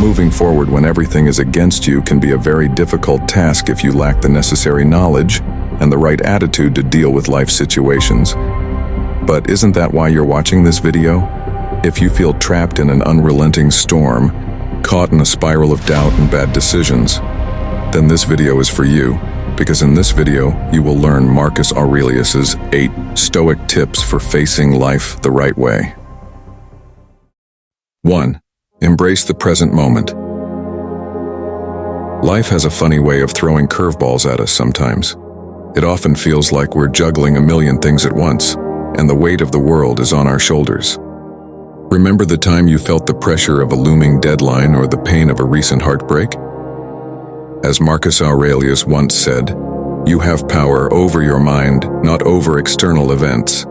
Moving forward when everything is against you can be a very difficult task if you lack the necessary knowledge and the right attitude to deal with life situations. But isn't that why you're watching this video? If you feel trapped in an unrelenting storm, caught in a spiral of doubt and bad decisions, then this video is for you, because in this video, you will learn Marcus Aurelius's 8 Stoic tips for facing life the right way. 1. Embrace the present moment. Life has a funny way of throwing curveballs at us sometimes. It often feels like we're juggling a million things at once, and the weight of the world is on our shoulders. Remember the time you felt the pressure of a looming deadline or the pain of a recent heartbreak? As Marcus Aurelius once said, "You have power over your mind, not over external events."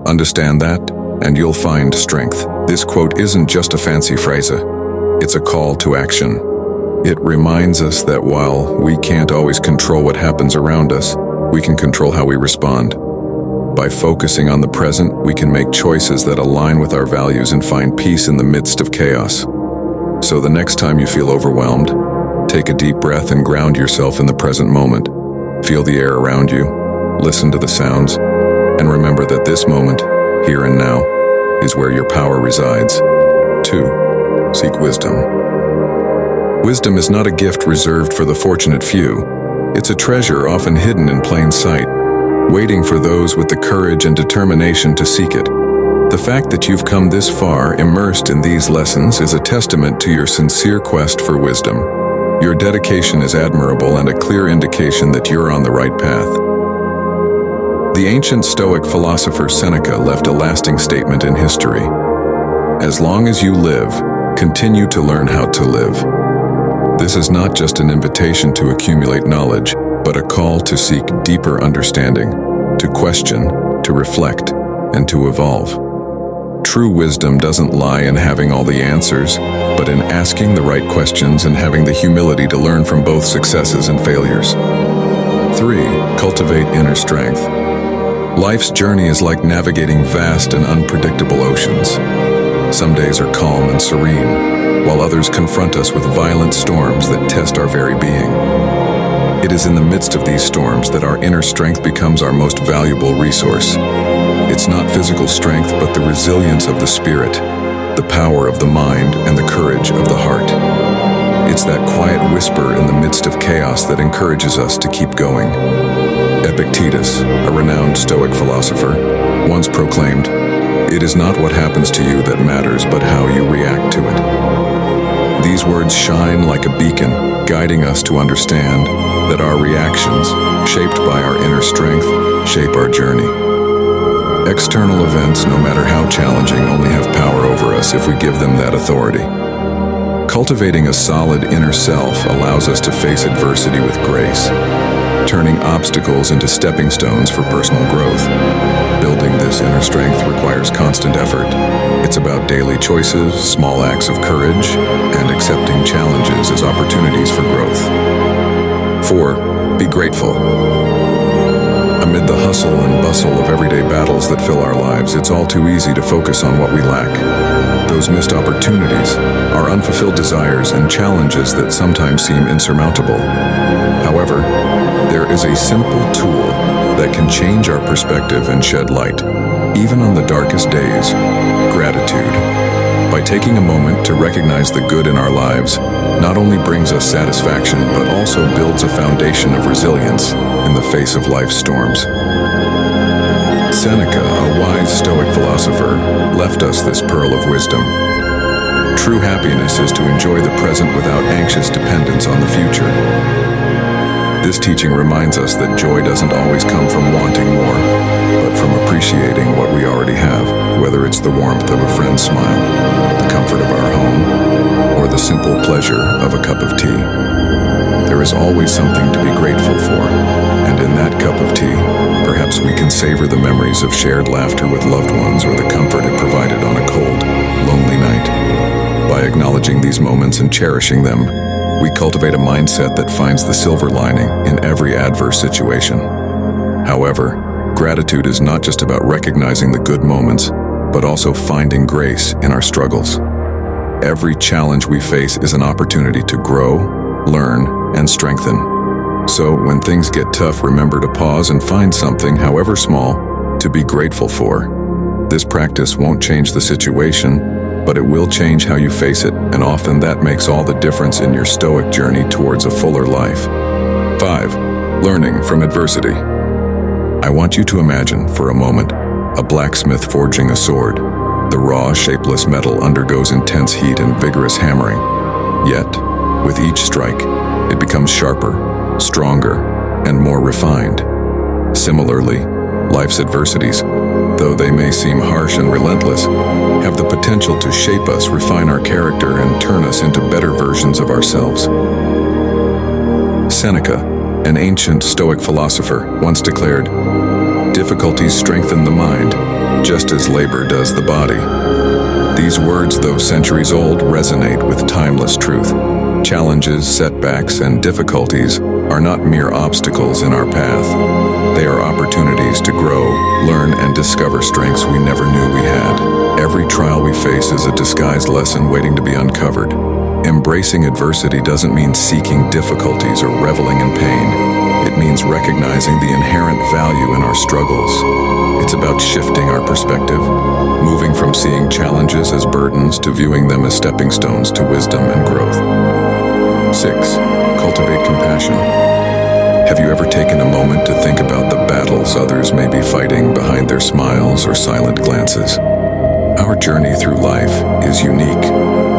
Understand that, and you'll find strength. This quote isn't just a fancy phrase, it's a call to action. It reminds us that while we can't always control what happens around us, we can control how we respond. By focusing on the present, we can make choices that align with our values and find peace in the midst of chaos. So the next time you feel overwhelmed, take a deep breath and ground yourself in the present moment. Feel the air around you, listen to the sounds, and remember that this moment, here and now, is where your power resides. 2. Seek wisdom. Wisdom is not a gift reserved for the fortunate few. It's a treasure often hidden in plain sight, waiting for those with the courage and determination to seek it. The fact that you've come this far immersed in these lessons is a testament to your sincere quest for wisdom. Your dedication is admirable and a clear indication that you're on the right path. The ancient Stoic philosopher Seneca left a lasting statement in history. As long as you live, continue to learn how to live. This is not just an invitation to accumulate knowledge, but a call to seek deeper understanding, to question, to reflect, and to evolve. True wisdom doesn't lie in having all the answers, but in asking the right questions and having the humility to learn from both successes and failures. 3. Cultivate inner strength. Life's journey is like navigating vast and unpredictable oceans. Some days are calm and serene, while others confront us with violent storms that test our very being. It is in the midst of these storms that our inner strength becomes our most valuable resource. It's not physical strength, but the resilience of the spirit, the power of the mind, and the courage of the heart. It's that quiet whisper in the midst of chaos that encourages us to keep going. Epictetus, a renowned Stoic philosopher, once proclaimed, "It is not what happens to you that matters, but how you react to it." These words shine like a beacon, guiding us to understand that our reactions, shaped by our inner strength, shape our journey. External events, no matter how challenging, only have power over us if we give them that authority. Cultivating a solid inner self allows us to face adversity with grace, turning obstacles into stepping stones for personal growth. Building this inner strength requires constant effort. It's about daily choices, small acts of courage, and accepting challenges as opportunities for growth. 4. Be grateful. Amid the hustle and bustle of everyday battles that fill our lives, it's all too easy to focus on what we lack. Those missed opportunities, our unfulfilled desires, and challenges that sometimes seem insurmountable. However, there is a simple tool that can change our perspective and shed light, even on the darkest days: gratitude. By taking a moment to recognize the good in our lives, not only brings us satisfaction, but also builds a foundation of resilience in the face of life's storms. Seneca, a wise Stoic philosopher, left us this pearl of wisdom. True happiness is to enjoy the present without anxious dependence on the future. This teaching reminds us that joy doesn't always come from wanting more, but from appreciating what we already have, whether it's the warmth of a friend's smile, the comfort of our home, or the simple pleasure of a cup of tea. There is always something to be grateful for, and in that cup of tea, perhaps we can savor the memories of shared laughter with loved ones or the comfort it provided on a cold, lonely night. By acknowledging these moments and cherishing them, we cultivate a mindset that finds the silver lining in every adverse situation. However, gratitude is not just about recognizing the good moments, but also finding grace in our struggles. Every challenge we face is an opportunity to grow, learn, and strengthen. So when things get tough, remember to pause and find something, however small, to be grateful for. This practice won't change the situation, but it will change how you face it, and often that makes all the difference in your Stoic journey towards a fuller life. 5. Learning from adversity. I want you to imagine, for a moment, a blacksmith forging a sword. The raw, shapeless metal undergoes intense heat and vigorous hammering. Yet, with each strike, it becomes sharper, stronger, and more refined. Similarly, life's adversities, though they may seem harsh and relentless, have the potential to shape us, refine our character, and turn us into better versions of ourselves. Seneca, an ancient Stoic philosopher, once declared, "Difficulties strengthen the mind, just as labor does the body." These words, though centuries old, resonate with timeless truth. Challenges, setbacks, and difficulties are not mere obstacles in our path. They are opportunities to grow, learn, and discover strengths we never knew we had. Every trial we face is a disguised lesson waiting to be uncovered. Embracing adversity doesn't mean seeking difficulties or reveling in pain. It means recognizing the inherent value in our struggles. It's about shifting our perspective, moving from seeing challenges as burdens to viewing them as stepping stones to wisdom and growth. 6. Cultivate compassion. Have you ever taken a moment to think about the battles others may be fighting behind their smiles or silent glances? Our journey through life is unique,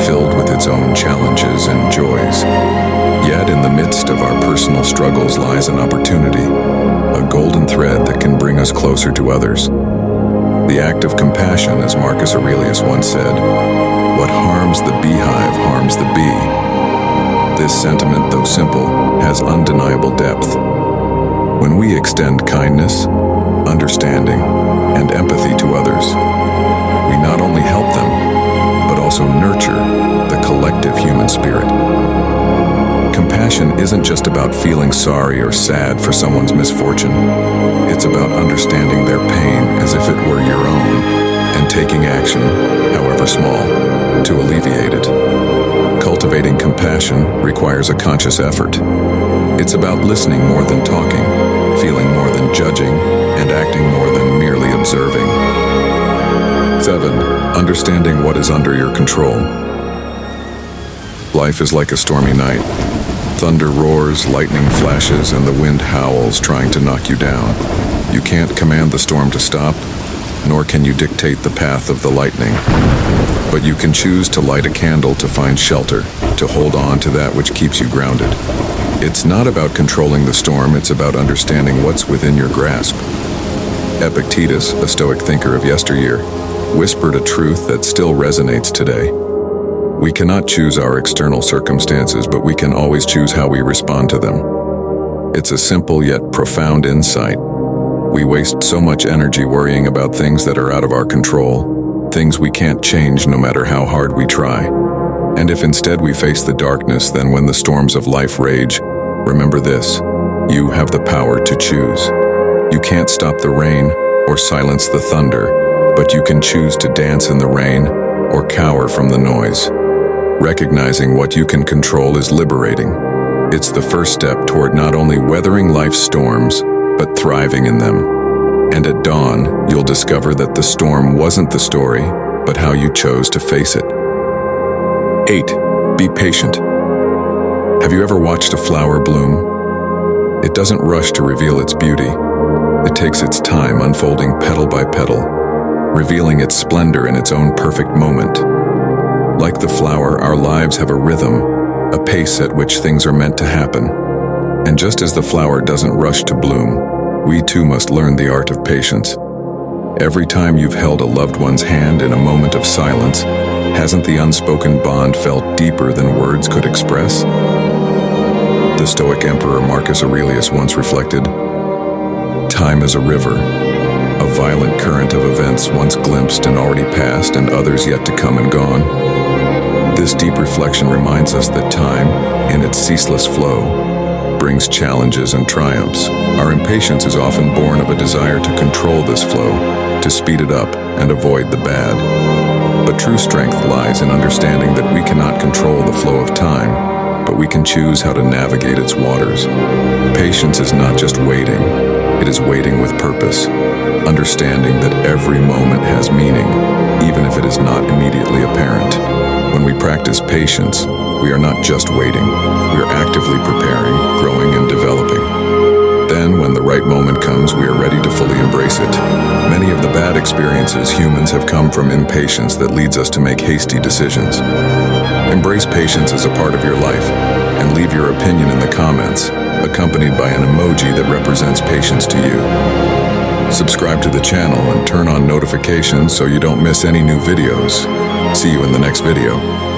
filled with its own challenges and joys. Yet in the midst of our personal struggles lies an opportunity, a golden thread that can bring us closer to others. The act of compassion, as Marcus Aurelius once said, "What harms the beehive harms the bee." This sentiment, though simple, has undeniable depth. When we extend kindness, understanding, and empathy to others, we not only help them, but also nurture the collective human spirit. Compassion isn't just about feeling sorry or sad for someone's misfortune. It's about understanding their pain as if it were your own, and taking action, however small, to alleviate it. Cultivating compassion requires a conscious effort. It's about listening more than talking, feeling more than judging, and acting more than merely observing. 7. Understanding what is under your control. Life is like a stormy night. Thunder roars, lightning flashes, and the wind howls, trying to knock you down. You can't command the storm to stop, nor can you dictate the path of the lightning. But you can choose to light a candle to find shelter, to hold on to that which keeps you grounded. It's not about controlling the storm, it's about understanding what's within your grasp. Epictetus, a Stoic thinker of yesteryear, whispered a truth that still resonates today. We cannot choose our external circumstances, but we can always choose how we respond to them. It's a simple yet profound insight. We waste so much energy worrying about things that are out of our control, things we can't change no matter how hard we try. And if instead we face the darkness, then when the storms of life rage, remember this: you have the power to choose. You can't stop the rain or silence the thunder, but you can choose to dance in the rain or cower from the noise. Recognizing what you can control is liberating. It's the first step toward not only weathering life's storms, but thriving in them. And at dawn, you'll discover that the storm wasn't the story, but how you chose to face it. 8. Be patient. Have you ever watched a flower bloom? It doesn't rush to reveal its beauty. It takes its time, unfolding petal by petal, revealing its splendor in its own perfect moment. Like the flower, our lives have a rhythm, a pace at which things are meant to happen. And just as the flower doesn't rush to bloom, we too must learn the art of patience. Every time you've held a loved one's hand in a moment of silence, hasn't the unspoken bond felt deeper than words could express? The Stoic emperor Marcus Aurelius once reflected, "Time is a river, a violent current of events once glimpsed and already past, and others yet to come and gone." This deep reflection reminds us that time, in its ceaseless flow, brings challenges and triumphs. Our impatience is often born of a desire to control this flow, to speed it up and avoid the bad. But true strength lies in understanding that we cannot control the flow of time, but we can choose how to navigate its waters. Patience is not just waiting, it is waiting with purpose, understanding that every moment has meaning, even if it is not immediately apparent. When we practice patience, we are not just waiting, we are actively preparing, growing, and developing. Then, when the right moment comes, we are ready to fully embrace it. Many of the bad experiences humans have come from impatience that leads us to make hasty decisions. Embrace patience as a part of your life, and leave your opinion in the comments, accompanied by an emoji that represents patience to you. Subscribe to the channel and turn on notifications so you don't miss any new videos. See you in the next video.